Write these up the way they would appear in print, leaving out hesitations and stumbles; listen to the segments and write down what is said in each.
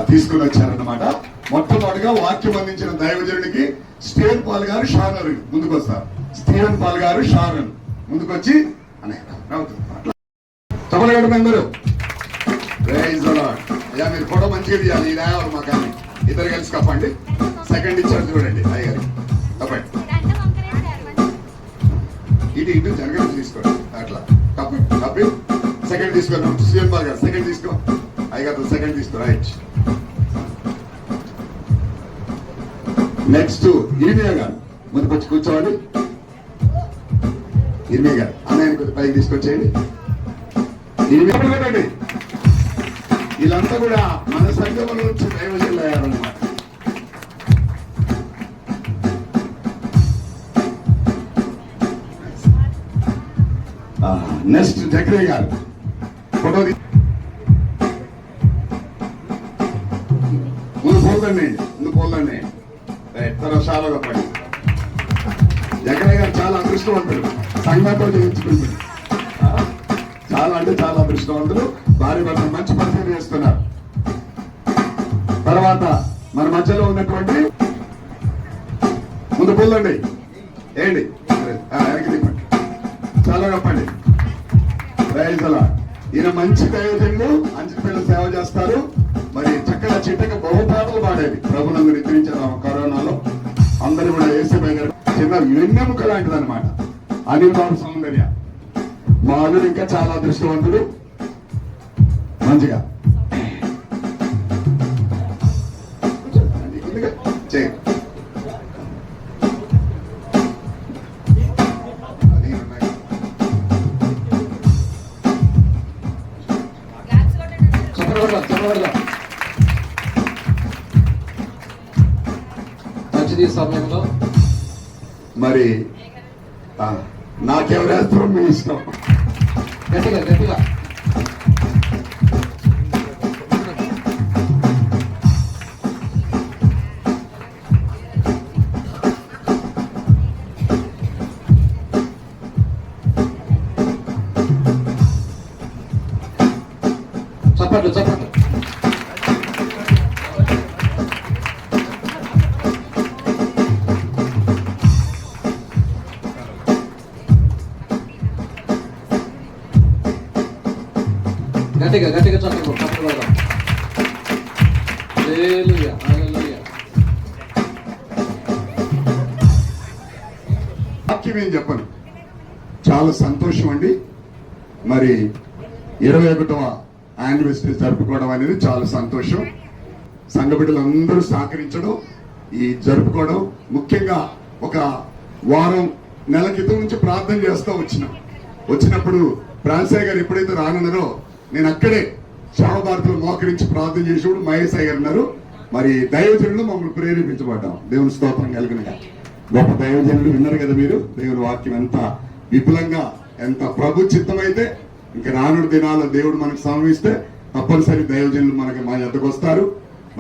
తీసుకుని వచ్చారన్నమాట. మొట్టమొదటిగా వాక్యం అందించిన దైవజనుడికి స్టీవెన్ పాల్ గారు షారన్ ముందుకు వస్తారు. స్టీవెన్ పాల్ గారు షారన్ ముందుకు వచ్చి చెప్పగలగడం అందరూ అయ్యా మీరు ఫోటో మంచిగా తీయాలి. ఈ రాయవారు మాకాన్ని ఇద్దరు కలిసి కప్పండి. సెకండ్ ఇచ్చారు చూడండి అయ్యారు కప్పండి. ఇటు ఇటు జరగడం తీసుకోండి అట్లా కప్పండి. కప్పి సెకండ్ తీసుకోండి. స్టీవెన్ పాల్ గారు సెకండ్ తీసుకో. అయ్యగారు సెకండ్ తీసుకో. రైట్. నెక్స్ట్ ఇర్మియా గారు ముందుకు వచ్చి కూర్చోవాలి. ఇర్మియా గారు అన్నయ్య కొద్ది పైకి తీసుకొచ్చేయండి. ఇర్మియా వీళ్ళంతా కూడా మన సంఘంలో నుంచి దైవజనులు అయ్యారన్నమాట. నెక్స్ట్ జక్రే గారు ఫోటో ముందు పోల్దండి. ముందు పోల్దండి. తర్వాత చాలా పడి జగన్ గారు చాలా అదృష్టవంతులు. సంఘంతో చేయించుకుంటారు. చాలా అంటే చాలా అదృష్టవంతులు. భార్య భర్త మంచి పరిచయం చేస్తున్నారు. తర్వాత మన మధ్యలో ఉన్నటువంటి ముందు పోల్దండి. ఏంటి వెనక్కి తిప్పండి. చాలా గొప్పండి. రైతులా ఈయన మంచి దైవజనులు. అంచెపిల్ల సేవ చేస్తారు. మరి చక్కగా చిట్టక బహుపాటలు పాడేది. ప్రభునందు నిద్రించారు కరోనాలో. అందరూ కూడా ఏసీపై గారు చిన్న వెన్నెముక లాంటిది అనమాట. అనిల్ బాబు సౌందర్య మా అల్లుడు ఇంకా చాలా అదృష్టవంతుడు. మంచిగా మంచిది సమయంలో మరి నాకెవరేస్తారో మీ ఇష్టం. గట్టిగా గట్టిగా చప్పట్లు చప్పట్లు. గట్టిగా గట్టిగా చప్పట్లు చప్పట్లు. హల్లెలూయా హల్లెలూయా. వాక్యం ఏం చెప్పను. చాలా సంతోషం అండి. మరి 21వ యానివర్సరీ జరుపుకోవడం అనేది చాలా సంతోషం. సంఘ బిడ్డలందరూ సహకరించడం, ఈ జరుపుకోవడం. ముఖ్యంగా ఒక వారం నెల క్రితం నుంచి ప్రార్థన చేస్తూ వచ్చినప్పుడు ప్రాన్సయ్య గారు ఎప్పుడైతే రానున్నారో నేను అక్కడే శావభారతిలో మోకరించి ప్రార్థన చేసేప్పుడు మహేష్ గారు అన్నారు, మరి దైవజనులు మమ్మల్ని ప్రేరేపించబడ్డాం. దేవుని స్తోత్రం కలిగినగా. గొప్ప దైవజనులు విన్నారు కదా మీరు. దేవుని వాక్యం ఎంత విపులంగా, ఎంత ప్రభు చిత్తమైతే ఇంకా రానుడి దినాల్లో దేవుడు మనకు సమమిస్తే తప్పనిసరి దైవజనులు మనకి మా ఎద్దకు వస్తారు.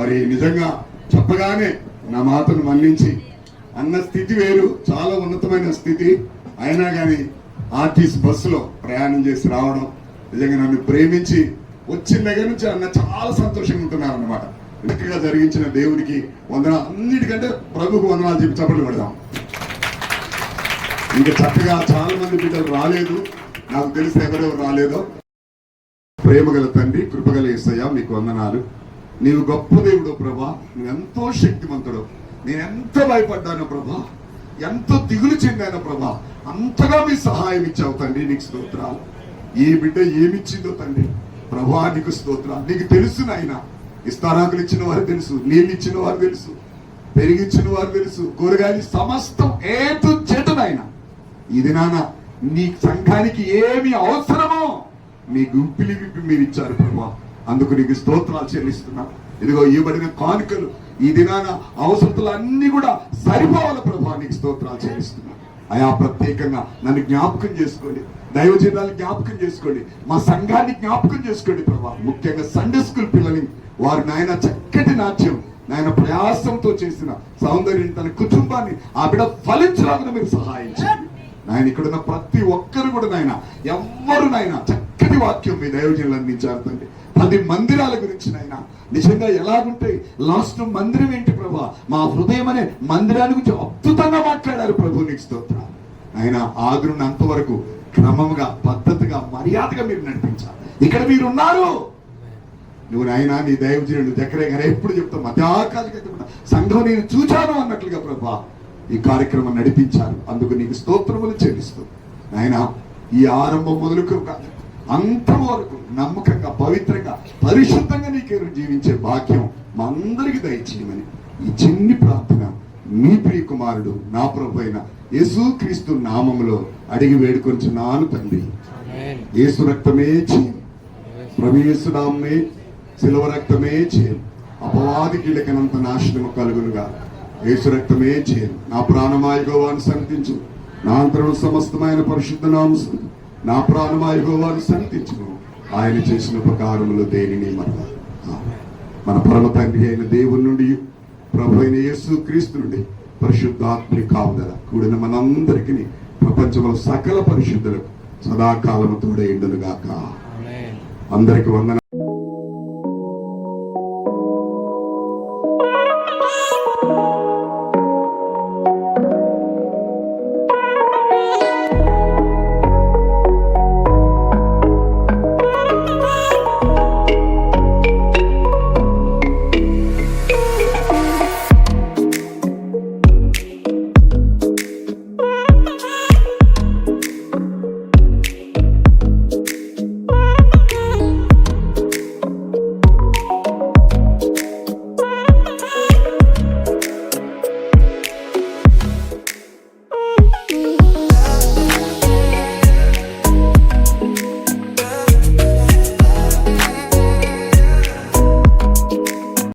మరి నిజంగా చెప్పగానే నా మాటను మన్నించి అన్న స్థితి వేరు, చాలా ఉన్నతమైన స్థితి. అయినా కానీ ఆర్టీసీ బస్సులో ప్రయాణం చేసి రావడం, నిజంగా నన్ను ప్రేమించి వచ్చిన దగ్గర నుంచి అన్న చాలా సంతోషంగా ఉంటున్నారు అన్నమాట. చక్కగా జరిగించిన దేవునికి వందనాలు. అన్నిటికంటే ప్రభుకు వందనాలు చెప్పి చప్పట్లు పెడదాం. ఇంకా చక్కగా చాలా మంది బిడ్డలు రాలేదు, నాకు తెలిసి ఎవరెవరు రాలేదో. ప్రేమగల తండ్రి, కృపగల యేసయ్య, మీకు వందనాలు. నీవు గొప్ప దేవుడు ప్రభా. నువ్వు ఎంతో శక్తిమంతుడు. నేను ఎంత భయపడ్డాను ప్రభా, ఎంతో దిగులు చెందాను ప్రభా. అంతగా మీ సహాయం ఇచ్చావు తండ్రి. నీకు స్తోత్రాలు. ఈ బిడ్డ ఏమిచ్చిందో తండ్రి ప్రభా, నీకు స్తోత్రాలు. నీకు తెలుసు నాయన. ఇస్తారాకులు ఇచ్చిన వారు తెలుసు, నీళ్ళు ఇచ్చిన వారు తెలుసు, పెరిగిచ్చిన వారు తెలుసు, కూరగాయలు సమస్తం ఏటు చేతునైనా ఈ దినాన నీ సంఘానికి ఏమి అవసరమో మీ గుంపిలి విప్పి మీరు ఇచ్చారు ప్రభా. అందుకు నీకు స్తోత్రాలు చెల్లిస్తున్నా. ఇదిగో ఇవ్వబడిన కానుకలు ఈ దినాన అవసరతలు అన్ని కూడా సరిపోవాలి ప్రభా. నీకు స్తోత్రాలు చెల్లిస్తున్నా. అయా ప్రత్యేకంగా నన్ను జ్ఞాపకం చేసుకోండి, దైవజనాన్ని జ్ఞాపకం చేసుకోండి, మా సంఘాన్ని జ్ఞాపకం చేసుకోండి ప్రభా. ముఖ్యంగా సండే స్కూల్ పిల్లల్ని వారు నాయన చక్కటి నాట్యం నాయన ప్రయాసంతో చేసిన సౌందర్యం తన కుటుంబాన్ని ఆ బిడ్డ ఫలించడానికి మీరు సహాయం చేయండి నాయన. ఇక్కడున్న ప్రతి ఒక్కరు కూడా నాయన ఎవ్వరు నాయన చక్కటి వాక్యం మీ దైవజనులు అందించారు తండ్రి. 10 మందిరాల గురించి నాయన నిజంగా ఎలాగుంటాయి, లాస్ట్ మందిరం ఏంటి ప్రభా, మా హృదయం అనే మందిరాన్ని గురించి అద్భుతంగా మాట్లాడారు ప్రభు. నీకు స్తోత్రం ఆయన. ఆగురుని అంతవరకు క్రమంగా పద్ధతిగా మర్యాదగా మీరు నడిపించాలి. ఇక్కడ మీరు ఉన్నారు. నువ్వు నాయన నీ దైవజనుడు జకరే గారు ఎప్పుడు చెప్తావు, మధ్యాకాలిక సంఘం నేను చూచాను అన్నట్లుగా ప్రభా ఈ కార్యక్రమం నడిపించారు. అందుకు నీకు స్తోత్రములు చెల్లిస్తూ నాయన ఈ ఆరంభం మొదలుకు అంతం వరకు నమ్మకంగా, పవిత్రంగా, పరిశుద్ధంగా నీకు జీవించే భాగ్యం మా అందరికి దయచేయమని ఈ చిన్ని ప్రార్థన నీ ప్రియ కుమారుడు నా ప్రభు అయిన యేసుక్రీస్తు నామములో అడిగి వేడుకొంచున్నాను తండ్రి. యేసు రక్తమే చేయం, ప్రభు యేసు నామమే, శిలువ రక్తమే చేయం, అపవాది కీలకనంత నాశనము కలుగునుగా. యేసు రక్తమే చేయం. నా ప్రాణమా యెహోవాను సన్నిధించు, నా అంతరం సమస్తమైన పరిశుద్ధ నామము, నా ప్రాణమా యెహోవాను సన్నిధించును. ఆయన చేసిన ఉపకారములు దేనిని మరలా. మన పరమ తండ్రి అయిన దేవుని నుండి, ప్రభు అయిన యేసు క్రీస్తు నుండి పరిశుద్ధాత్మని కావుదల కూడిన మనందరికీ ప్రపంచంలో సకల పరిశుద్ధులకు సదాకాలము తోడైండును గాక. అందరికి వందన.